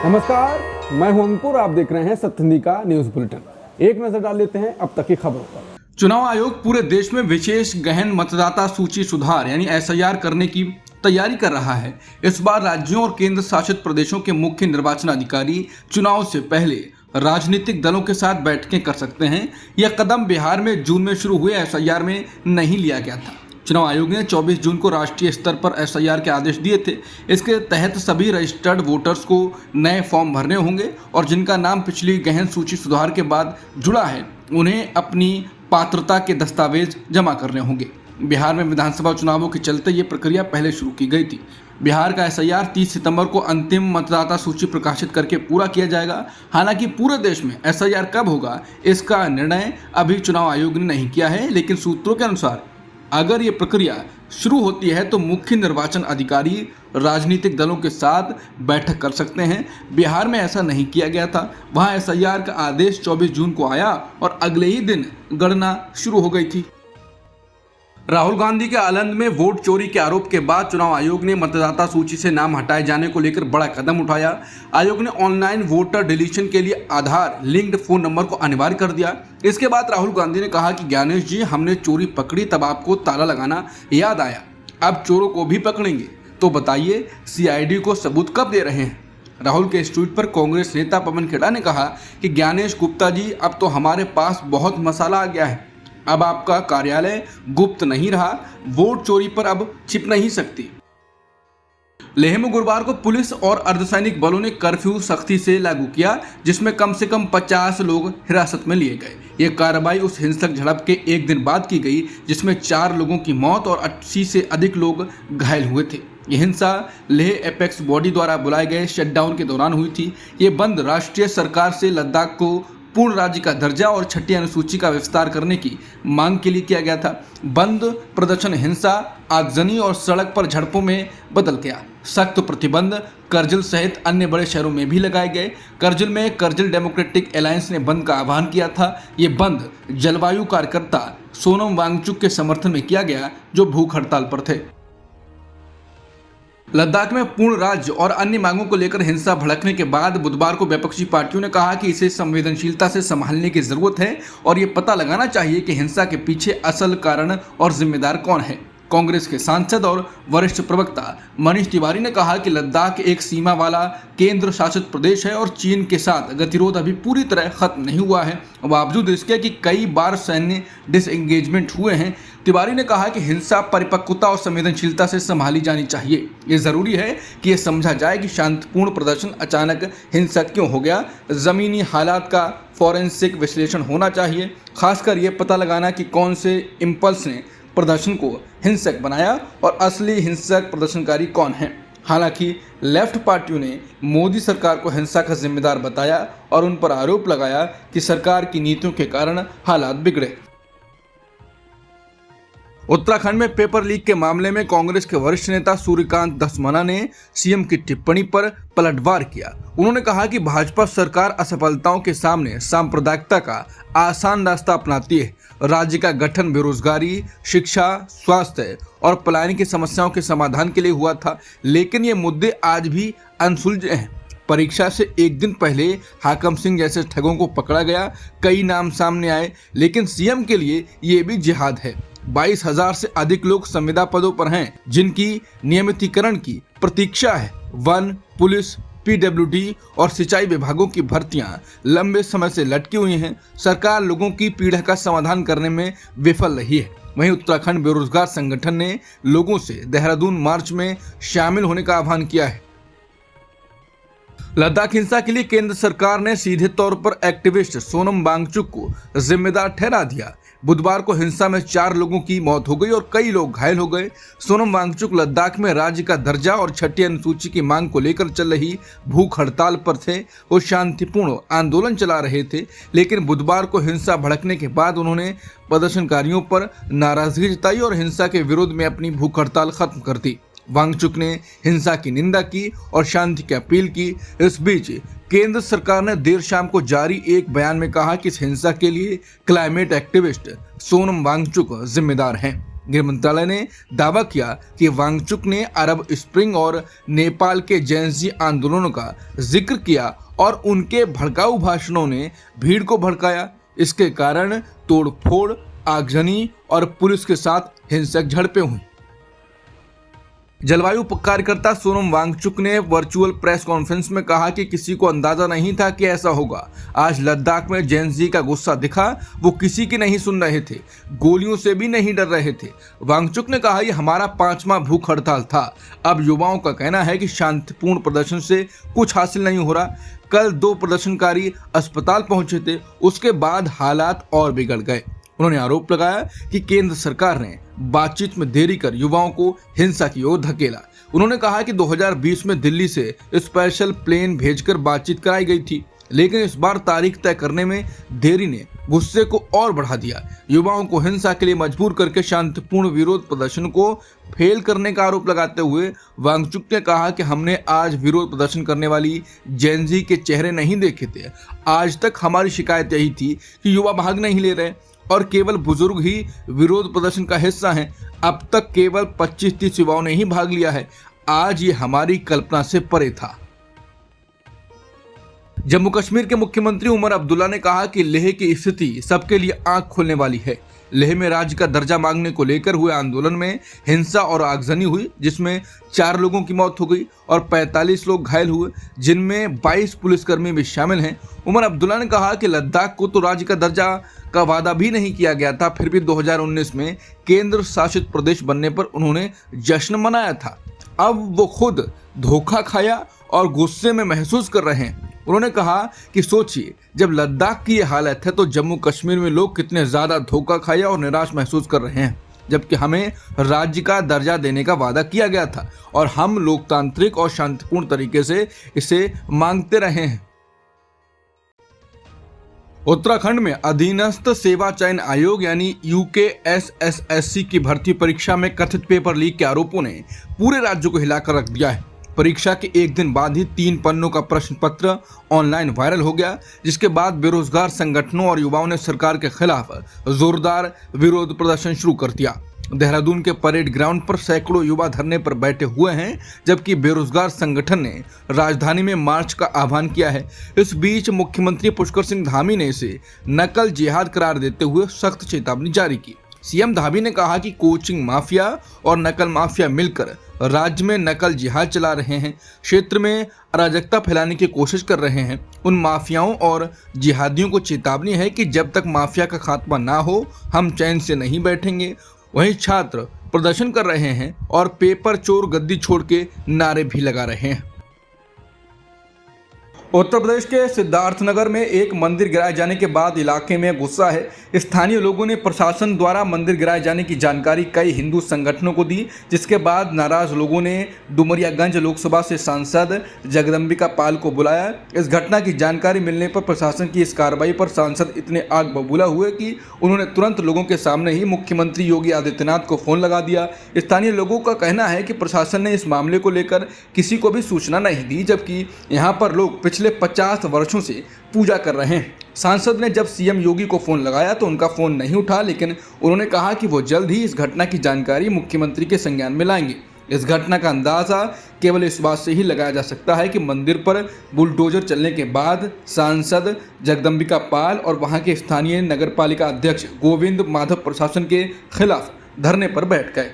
नमस्कार, मैं हूं अंकुर। आप देख रहे हैं सत्यनिधि का न्यूज बुलेटिन। एक नजर डाल लेते हैं अब तक की खबरों पर। चुनाव आयोग पूरे देश में विशेष गहन मतदाता सूची सुधार यानी एसआईआर करने की तैयारी कर रहा है। इस बार राज्यों और केंद्र शासित प्रदेशों के मुख्य निर्वाचन अधिकारी चुनाव से पहले राजनीतिक दलों के साथ बैठकें कर सकते हैं। यह कदम बिहार में जून में शुरू हुए एसआईआर में नहीं लिया गया था। चुनाव आयोग ने 24 जून को राष्ट्रीय स्तर पर एसआईआर के आदेश दिए थे। इसके तहत सभी रजिस्टर्ड वोटर्स को नए फॉर्म भरने होंगे और जिनका नाम पिछली गहन सूची सुधार के बाद जुड़ा है उन्हें अपनी पात्रता के दस्तावेज जमा करने होंगे। बिहार में विधानसभा चुनावों के चलते ये प्रक्रिया पहले शुरू की गई थी। बिहार का एसआईआर 30 सितंबर को अंतिम मतदाता सूची प्रकाशित करके पूरा किया जाएगा। हालांकि पूरे देश में एसआईआर कब होगा इसका निर्णय अभी चुनाव आयोग ने नहीं किया है, लेकिन सूत्रों के अनुसार अगर ये प्रक्रिया शुरू होती है तो मुख्य निर्वाचन अधिकारी राजनीतिक दलों के साथ बैठक कर सकते हैं। बिहार में ऐसा नहीं किया गया था। वहां एसआईआर का आदेश 24 जून को आया और अगले ही दिन गणना शुरू हो गई थी। राहुल गांधी के आलंद में वोट चोरी के आरोप के बाद चुनाव आयोग ने मतदाता सूची से नाम हटाए जाने को लेकर बड़ा कदम उठाया। आयोग ने ऑनलाइन वोटर डिलीशन के लिए आधार लिंक्ड फोन नंबर को अनिवार्य कर दिया। इसके बाद राहुल गांधी ने कहा कि ज्ञानेश जी, हमने चोरी पकड़ी तब आपको ताला लगाना याद आया, अब चोरों को भी पकड़ेंगे। तो बताइए सीआईडी को सबूत कब दे रहे हैं? राहुल के इस ट्वीट पर कांग्रेस नेता पवन खेड़ा ने कहा कि ज्ञानेश गुप्ता जी, अब तो हमारे पास बहुत मसाला आ गया है। अब आपका कार्यालय गुप्त नहीं रहा, वोट चोरी पर अब छिप नहीं सकती। लेह में गुरुवार को पुलिस और अर्धसैनिक बलों ने कर्फ्यू सख्ती से लागू किया, जिसमें कम से कम 50 लोग हिरासत में लिए गए। यह कार्रवाई उस हिंसक झड़प के एक दिन बाद की गई जिसमें 4 लोगों की मौत और 80 से अधिक लोग घायल हुए थे। यह हिंसा लेह एपेक्स बॉडी द्वारा बुलाए गए शटडाउन के दौरान हुई थी। ये बंद राष्ट्रीय सरकार से लद्दाख को पूर्ण राज्य का दर्जा और छठी अनुसूची का विस्तार करने की मांग के लिए किया गया था। बंद प्रदर्शन हिंसा, आगजनी और सड़क पर झड़पों में बदल गया। सख्त प्रतिबंध करगिल सहित अन्य बड़े शहरों में भी लगाए गए। करगिल में करगिल डेमोक्रेटिक अलायंस ने बंद का आह्वान किया था। ये बंद जलवायु कार्यकर्ता सोनम वांगचुक के समर्थन में किया गया, जो भूख हड़ताल पर थे। लद्दाख में पूर्ण राज्य और अन्य मांगों को लेकर हिंसा भड़कने के बाद बुधवार को विपक्षी पार्टियों ने कहा कि इसे संवेदनशीलता से संभालने की जरूरत है और ये पता लगाना चाहिए कि हिंसा के पीछे असल कारण और जिम्मेदार कौन है। कांग्रेस के सांसद और वरिष्ठ प्रवक्ता मनीष तिवारी ने कहा कि लद्दाख एक सीमा वाला केंद्र शासित प्रदेश है और चीन के साथ गतिरोध अभी पूरी तरह खत्म नहीं हुआ है, बावजूद इसके कि कई बार सैन्य डिसएंगेजमेंट हुए हैं। तिवारी ने कहा कि हिंसा परिपक्वता और संवेदनशीलता से संभाली जानी चाहिए। ये जरूरी है कि यह समझा जाए कि शांतिपूर्ण प्रदर्शन अचानक हिंसक क्यों हो गया। जमीनी हालात का फॉरेंसिक विश्लेषण होना चाहिए, खासकर ये पता लगाना कि कौन से इम्पल्स ने प्रदर्शन को हिंसक बनाया और असली हिंसक प्रदर्शनकारी कौन है। हालांकि लेफ्ट पार्टियों ने मोदी सरकार को हिंसा का जिम्मेदार बताया और उन पर आरोप लगाया कि सरकार की नीतियों के कारण हालात बिगड़े। उत्तराखंड में पेपर लीक के मामले में कांग्रेस के वरिष्ठ नेता सूर्यकांत धस्माना ने सीएम की टिप्पणी पर पलटवार किया। उन्होंने कहा कि भाजपा सरकार असफलताओं के सामने सांप्रदायिकता का आसान रास्ता अपनाती है। राज्य का गठन बेरोजगारी, शिक्षा, स्वास्थ्य और पलायन की समस्याओं के समाधान के लिए हुआ था, लेकिन ये मुद्दे आज भी अनसुलझे हैं। परीक्षा से एक दिन पहले हाकम सिंह जैसे ठगों को पकड़ा गया, कई नाम सामने आए, लेकिन सीएम के लिए ये भी जिहाद है। 22,000 से अधिक लोग संविदा पदों पर हैं, जिनकी नियमितीकरण की प्रतीक्षा है। वन, पुलिस, पीडब्ल्यूडी और सिंचाई विभागों की भर्तियां लंबे समय से लटकी हुई हैं। सरकार लोगों की पीड़ा का समाधान करने में विफल रही है। वहीं उत्तराखंड बेरोजगार संगठन ने लोगों से देहरादून मार्च में शामिल होने का आह्वान किया है। लद्दाख हिंसा के लिए केंद्र सरकार ने सीधे तौर पर एक्टिविस्ट सोनम वांगचुक को जिम्मेदार ठहरा दिया। बुधवार को हिंसा में 4 लोगों की मौत हो गई और कई लोग घायल हो गए। सोनम वांगचुक लद्दाख में राज्य का दर्जा और छठी अनुसूची की मांग को लेकर चल रही भूख हड़ताल पर थे। वो शांतिपूर्ण आंदोलन चला रहे थे, लेकिन बुधवार को हिंसा भड़कने के बाद उन्होंने प्रदर्शनकारियों पर नाराजगी जताई और हिंसा के विरोध में अपनी भूख हड़ताल खत्म कर दी। वांगचुक ने हिंसा की निंदा की और शांति की अपील की। इस बीच केंद्र सरकार ने देर शाम को जारी एक बयान में कहा कि इस हिंसा के लिए क्लाइमेट एक्टिविस्ट सोनम वांगचुक जिम्मेदार हैं। गृह मंत्रालय ने दावा किया कि वांगचुक ने अरब स्प्रिंग और नेपाल के जेनजी आंदोलनों का जिक्र किया और उनके भड़काऊ भाषणों ने भीड़ को भड़काया। इसके कारण तोड़फोड़, आगजनी और पुलिस के साथ हिंसक झड़पें हुई। जलवायु कार्यकर्ता सोनम वांगचुक ने वर्चुअल प्रेस कॉन्फ्रेंस में कहा कि किसी को अंदाजा नहीं था कि ऐसा होगा। आज लद्दाख में जेनजी का गुस्सा दिखा, वो किसी की नहीं सुन रहे थे, गोलियों से भी नहीं डर रहे थे। वांगचुक ने कहा, यह हमारा 5वां भूख हड़ताल था। अब युवाओं का कहना है कि शांतिपूर्ण प्रदर्शन से कुछ हासिल नहीं हो रहा। कल 2 प्रदर्शनकारी अस्पताल पहुंचे थे, उसके बाद हालात और बिगड़ गए। उन्होंने आरोप लगाया कि केंद्र सरकार ने बातचीत में देरी कर युवाओं को हिंसा की ओर धकेला। उन्होंने कहा कि 2020 में दिल्ली से स्पेशल प्लेन भेजकर बातचीत कराई गई थी, लेकिन इस बार तारीख तय करने में देरी ने गुस्से को और बढ़ा दिया। युवाओं को हिंसा के लिए मजबूर करके शांतिपूर्ण विरोध प्रदर्शन को फेल करने का आरोप लगाते हुए वांगचुक ने कहा कि हमने आज विरोध प्रदर्शन करने वाली जेनजी के चेहरे नहीं देखे थे। आज तक हमारी शिकायत यही थी कि युवा भाग नहीं ले रहे और केवल बुजुर्ग ही विरोध प्रदर्शन का हिस्सा हैं। अब तक केवल 25-30 युवाओं ने ही भाग लिया है। आज ये हमारी कल्पना से परे था। जम्मू कश्मीर के मुख्यमंत्री उमर अब्दुल्ला ने कहा कि लेह की स्थिति सबके लिए आंख खोलने वाली है। लेह में राज्य का दर्जा मांगने को लेकर हुए आंदोलन में हिंसा और आगजनी हुई, जिसमें 4 लोगों की मौत हो गई और 45 लोग घायल हुए, जिनमें 22 पुलिसकर्मी भी शामिल हैं। उमर अब्दुल्ला ने कहा कि लद्दाख को तो राज्य का दर्जा का वादा भी नहीं किया गया था, फिर भी 2019 में केंद्र शासित प्रदेश बनने पर उन्होंने जश्न मनाया था। अब वो खुद धोखा खाया और गुस्से में महसूस कर रहे हैं। उन्होंने कहा कि सोचिए, जब लद्दाख की ये हालत है तो जम्मू कश्मीर में लोग कितने ज़्यादा धोखा खाया और निराश महसूस कर रहे हैं, जबकि हमें राज्य का दर्जा देने का वादा किया गया था और हम लोकतांत्रिक और शांतिपूर्ण तरीके से इसे मांगते रहे हैं। उत्तराखंड में अधीनस्थ सेवा चयन आयोग यानी UKSSSC की भर्ती परीक्षा में कथित पेपर लीक के आरोपों ने पूरे राज्य को हिलाकर रख दिया है। परीक्षा के एक दिन बाद ही 3 पन्नों का प्रश्न पत्र ऑनलाइन वायरल हो गया, जिसके बाद बेरोजगार संगठनों और युवाओं ने सरकार के खिलाफ जोरदार विरोध प्रदर्शन शुरू कर दिया। देहरादून के परेड ग्राउंड पर सैकड़ों युवा धरने पर बैठे हुए हैं, जबकि बेरोजगार संगठन ने राजधानी में मार्च का आह्वान किया है। इस बीच मुख्यमंत्री पुष्कर सिंह धामी ने इसे नकल जिहाद करार देते हुए सख्त चेतावनी जारी की। सीएम धामी ने कहा कि कोचिंग माफिया और नकल माफिया मिलकर राज्य में नकल जिहाद चला रहे हैं, क्षेत्र में अराजकता फैलाने की कोशिश कर रहे हैं। उन माफियाओं और जिहादियों को चेतावनी है कि जब तक माफिया का खात्मा ना हो, हम चैन से नहीं बैठेंगे। वहीं छात्र प्रदर्शन कर रहे हैं और पेपर चोर गद्दी छोड़ के नारे भी लगा रहे हैं। उत्तर प्रदेश के सिद्धार्थनगर में एक मंदिर गिराए जाने के बाद इलाके में गुस्सा है। स्थानीय लोगों ने प्रशासन द्वारा मंदिर गिराए जाने की जानकारी कई हिंदू संगठनों को दी, जिसके बाद नाराज लोगों ने डुमरियागंज लोकसभा से सांसद जगदम्बिका पाल को बुलाया। इस घटना की जानकारी मिलने पर प्रशासन की इस कार्रवाई पर सांसद इतने आग बबूला हुए कि उन्होंने तुरंत लोगों के सामने ही मुख्यमंत्री योगी आदित्यनाथ को फोन लगा दिया। स्थानीय लोगों का कहना है कि प्रशासन ने इस मामले को लेकर किसी को भी सूचना नहीं दी, जबकि यहाँ पर लोग पिछले 50 वर्षों से पूजा कर रहे हैं। सांसद ने जब सीएम योगी को फोन लगाया तो उनका फोन नहीं उठा, लेकिन उन्होंने कहा कि वो जल्द ही इस घटना की जानकारी मुख्यमंत्री के संज्ञान में लाएंगे। इस घटना का अंदाजा केवल इस बात से ही लगाया जा सकता है कि मंदिर पर बुलडोजर चलने के बाद सांसद जगदम्बिका पाल और वहां के स्थानीय नगरपालिका अध्यक्ष गोविंद माधव प्रशासन के खिलाफ धरने पर बैठ गए।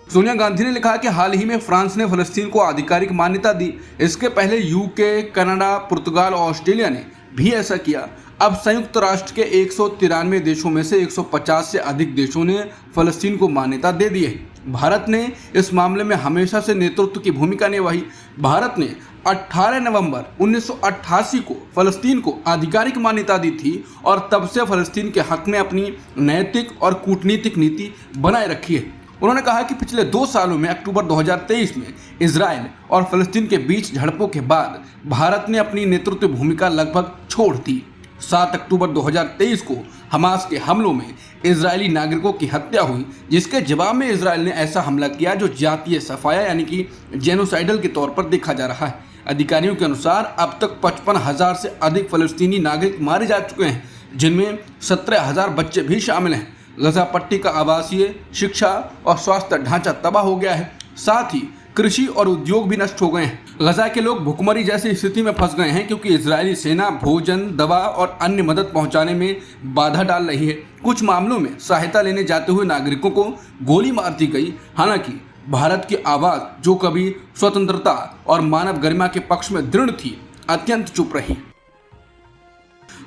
सोनिया गांधी ने लिखा कि हाल ही में फ्रांस ने फलस्तीन को आधिकारिक मान्यता दी। इसके पहले यूके, कनाडा, पुर्तगाल और ऑस्ट्रेलिया ने भी ऐसा किया। अब संयुक्त राष्ट्र के 193 देशों में से 150 से अधिक देशों ने फलस्तीन को मान्यता दे दी है। भारत ने इस मामले में हमेशा से नेतृत्व की भूमिका निभाई। भारत ने 18 नवंबर 1988 को फलस्तीन को आधिकारिक मान्यता दी थी और तब से फलस्तीन के हक में अपनी नैतिक और कूटनीतिक नीति बनाए रखी है। उन्होंने कहा कि पिछले 2 सालों में अक्टूबर 2023 में इजराइल और फलस्तीन के बीच झड़पों के बाद भारत ने अपनी नेतृत्व भूमिका लगभग छोड़ दी। 7 अक्टूबर 2023 को हमास के हमलों में इजरायली नागरिकों की हत्या हुई, जिसके जवाब में इजराइल ने ऐसा हमला किया जो जातीय सफाया यानी कि जेनोसाइडल के तौर पर देखा जा रहा है। अधिकारियों के अनुसार अब तक 55,000 से अधिक फलस्तीनी नागरिक मारे जा चुके हैं, जिनमें 17,000 बच्चे भी शामिल हैं। गजा पट्टी का आवासीय, शिक्षा और स्वास्थ्य ढांचा तबाह हो गया है। साथ ही कृषि और उद्योग भी नष्ट हो गए हैं। गजा के लोग भुखमरी जैसी स्थिति में फंस गए हैं क्योंकि इजरायली सेना भोजन, दवा और अन्य मदद पहुंचाने में बाधा डाल रही है। कुछ मामलों में सहायता लेने जाते हुए नागरिकों को गोली मार दी गई। हालांकि भारत की आवाज, जो कभी स्वतंत्रता और मानव गरिमा के पक्ष में दृढ़ थी, अत्यंत चुप रही।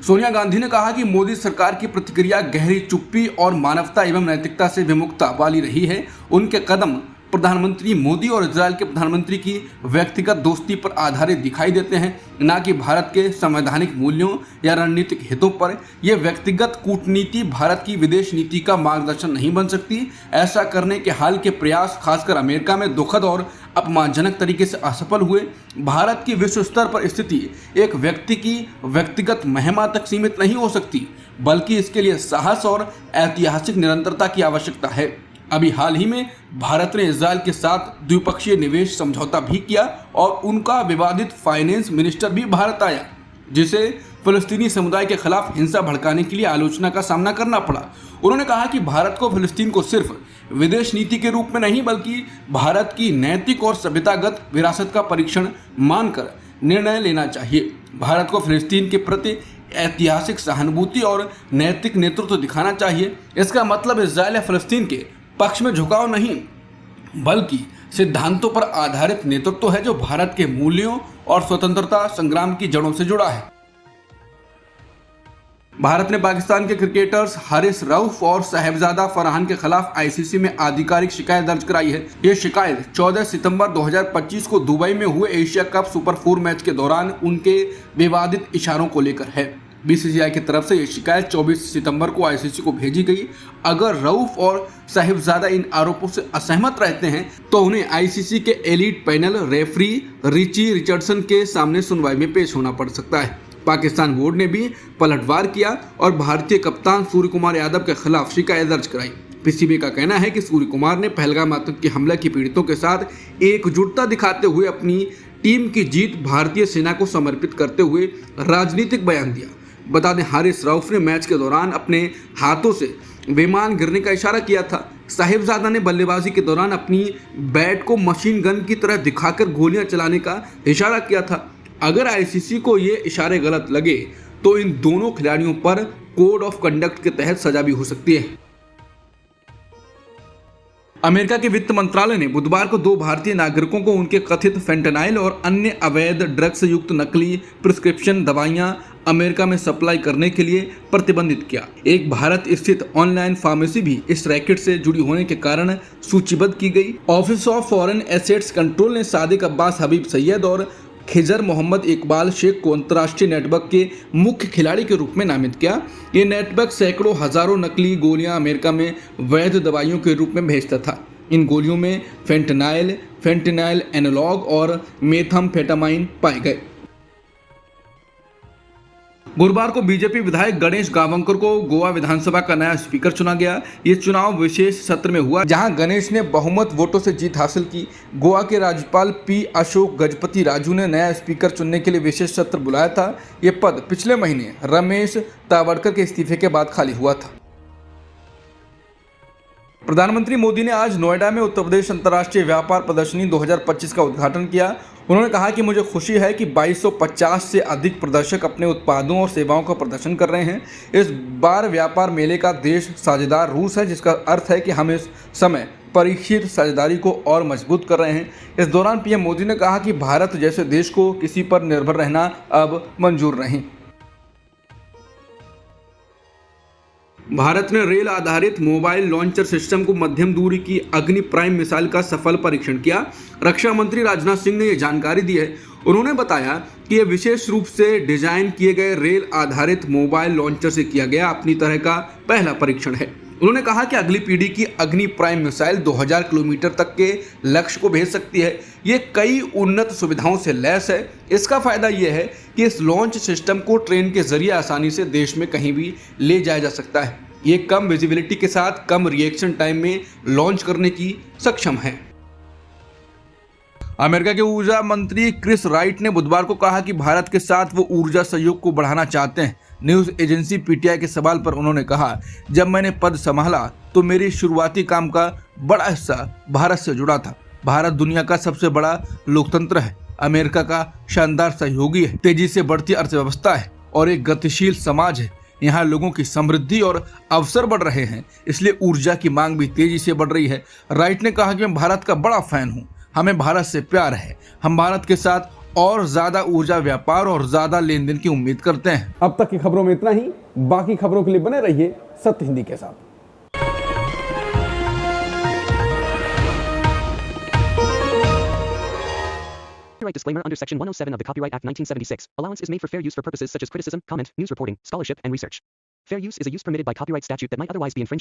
सोनिया गांधी ने कहा कि मोदी सरकार की प्रतिक्रिया गहरी चुप्पी और मानवता एवं नैतिकता से विमुखता वाली रही है। उनके कदम प्रधानमंत्री मोदी और इजरायल के प्रधानमंत्री की व्यक्तिगत दोस्ती पर आधारित दिखाई देते हैं, न कि भारत के संवैधानिक मूल्यों या रणनीतिक हितों पर। यह व्यक्तिगत कूटनीति भारत की विदेश नीति का मार्गदर्शन नहीं बन सकती। ऐसा करने के हाल के प्रयास खासकर अमेरिका में दुखद और अपमानजनक तरीके से असफल हुए। भारत की विश्व स्तर पर स्थिति एक व्यक्ति की व्यक्तिगत महिमा तक सीमित नहीं हो सकती, बल्कि इसके लिए साहस और ऐतिहासिक निरंतरता की आवश्यकता है। अभी हाल ही में भारत ने इजरायल के साथ द्विपक्षीय निवेश समझौता भी किया और उनका विवादित फाइनेंस मिनिस्टर भी भारत आया, जिसे फिलिस्तीनी समुदाय के खिलाफ हिंसा भड़काने के लिए आलोचना का सामना करना पड़ा। उन्होंने कहा कि भारत को फिलिस्तीन को सिर्फ विदेश नीति के रूप में नहीं, बल्कि भारत की नैतिक और सभ्यतागत विरासत का परीक्षण मानकर निर्णय लेना चाहिए। भारत को फिलिस्तीन के प्रति ऐतिहासिक सहानुभूति और नैतिक नेतृत्व दिखाना चाहिए। इसका मतलब इजरायल या फिलिस्तीन के पक्ष में झुकाव नहीं, बल्कि सिद्धांतों पर आधारित नेतृत्व है जो भारत के मूल्यों और स्वतंत्रता संग्राम की जड़ों से जुड़ा है। भारत ने पाकिस्तान के क्रिकेटर्स हारिस रऊफ और साहिबजादा फरहान के खिलाफ आईसीसी में आधिकारिक शिकायत दर्ज कराई है। यह शिकायत 14 सितंबर 2025 को दुबई में हुए एशिया कप सुपर 4 मैच के दौरान उनके विवादित इशारों को लेकर है। बीसीसीआई की तरफ से यह शिकायत 24 सितंबर को आईसीसी को भेजी गई। अगर रऊफ और साहिबजादा इन आरोपों से असहमत रहते हैं तो उन्हें आईसीसी के elite panel referee Richie Richardson के सामने सुनवाई में पेश होना पड़ सकता है। पाकिस्तान बोर्ड ने भी पलटवार किया और भारतीय कप्तान सूर्य कुमार यादव के खिलाफ शिकायत दर्ज कराई। पीसीबी का कहना है कि सूर्य कुमार ने पहलगाम आतंकी हमले के पीड़ितों के साथ एकजुटता दिखाते हुए अपनी टीम की जीत भारतीय सेना को समर्पित करते हुए राजनीतिक बयान दिया। बता दें, हारिस रऊफ ने मैच के दौरान अपने हाथों से विमान गिरने का इशारा किया था। साहिबजादा ने बल्लेबाजी के दौरान अपनी बैट को मशीन गन की तरह दिखाकर गोलियां चलाने का इशारा किया था। अगर आईसीसी को ये इशारे गलत लगे तो इन दोनों खिलाड़ियों पर कोड ऑफ कंडक्ट के तहत सजा भी हो सकती है। अमेरिका के वित्त मंत्रालय ने बुधवार को 2 भारतीय नागरिकों को उनके कथित फेंटेनाइल और अन्य अवैध ड्रग्स से युक्त नकली प्रिस्क्रिप्शन दवाइयां अमेरिका में सप्लाई करने के लिए प्रतिबंधित किया। एक भारत स्थित ऑनलाइन फार्मेसी भी इस रैकेट से जुड़ी होने के कारण सूचीबद्ध की गई। Office of foreign assets control ने सादिक अब्बास हबीब सैयद और खिजर मोहम्मद इकबाल शेख को अंतर्राष्ट्रीय नेटवर्क के मुख्य खिलाड़ी के रूप में नामित किया। ये नेटवर्क सैकड़ों हजारों नकली गोलियां अमेरिका में वैध दवाइयों के रूप में भेजता था। इन गोलियों में फेंटेनाइल एनालॉग और मेथाम्फेटामाइन पाए गए। गुरुवार को बीजेपी विधायक गणेश गावंकर को गोवा विधानसभा का नया स्पीकर चुना गया। ये चुनाव विशेष सत्र में हुआ जहां गणेश ने बहुमत वोटों से जीत हासिल की। गोवा के राज्यपाल पी अशोक गजपति राजू ने नया स्पीकर चुनने के लिए विशेष सत्र बुलाया था। ये पद पिछले महीने रमेश तावड़कर के इस्तीफे के बाद खाली हुआ था। प्रधानमंत्री मोदी ने आज नोएडा में उत्तर प्रदेश अंतर्राष्ट्रीय व्यापार प्रदर्शनी 2025 का उद्घाटन किया। उन्होंने कहा कि मुझे खुशी है कि 2250 से अधिक प्रदर्शक अपने उत्पादों और सेवाओं का प्रदर्शन कर रहे हैं। इस बार व्यापार मेले का देश साझेदार रूस है, जिसका अर्थ है कि हम इस समय परीक्षित साझेदारी को और मजबूत कर रहे हैं। इस दौरान पीएम मोदी ने कहा कि भारत जैसे देश को किसी पर निर्भर रहना अब मंजूर नहीं। भारत ने रेल आधारित मोबाइल लॉन्चर सिस्टम को मध्यम दूरी की अग्नि प्राइम मिसाइल का सफल परीक्षण किया। रक्षा मंत्री राजनाथ सिंह ने यह जानकारी दी है। उन्होंने बताया कि यह विशेष रूप से डिजाइन किए गए रेल आधारित मोबाइल लॉन्चर से किया गया अपनी तरह का पहला परीक्षण है। उन्होंने कहा कि अगली पीढ़ी की अग्नि प्राइम मिसाइल 2000 किलोमीटर तक के लक्ष्य को भेज सकती है। ये कई उन्नत सुविधाओं से लैस है। इसका फायदा यह है कि इस लॉन्च सिस्टम को ट्रेन के जरिए आसानी से देश में कहीं भी ले जाया जा सकता है। ये कम विजिबिलिटी के साथ कम रिएक्शन टाइम में लॉन्च करने की सक्षम है। अमेरिका के ऊर्जा मंत्री क्रिस राइट ने बुधवार को कहा कि भारत के साथ वो ऊर्जा सहयोग को बढ़ाना चाहते हैं, न्यूज एजेंसी पीटीआई के सवाल पर उन्होंने कहा, जब मैंने पद संभाला तो मेरी शुरुआती काम का बड़ा हिस्सा भारत से जुड़ा था। भारत दुनिया का सबसे बड़ा लोकतंत्र है, अमेरिका का शानदार सहयोगी है, तेजी से बढ़ती अर्थव्यवस्था है और एक गतिशील समाज है। यहाँ लोगों की समृद्धि और अवसर बढ़ रहे हैं, इसलिए ऊर्जा की मांग भी तेजी से बढ़ रही है। राइट ने कहा कि मैं भारत का बड़ा फैन हूँ, हमें भारत से प्यार है, हम भारत के साथ और ज्यादा ऊर्जा व्यापार और ज्यादा लेन देन की उम्मीद करते हैं। अब तक की खबरों में इतना ही। बाकी खबरों के लिए बने रहिए सत्य हिंदी के साथ। Copyright disclaimer under Section 107 of the Copyright Act 1976. Allowance is made for fair use for purposes such as criticism, comment, news reporting, scholarship, and research. Fair use is a use permitted by copyright statute that might otherwise be infringing.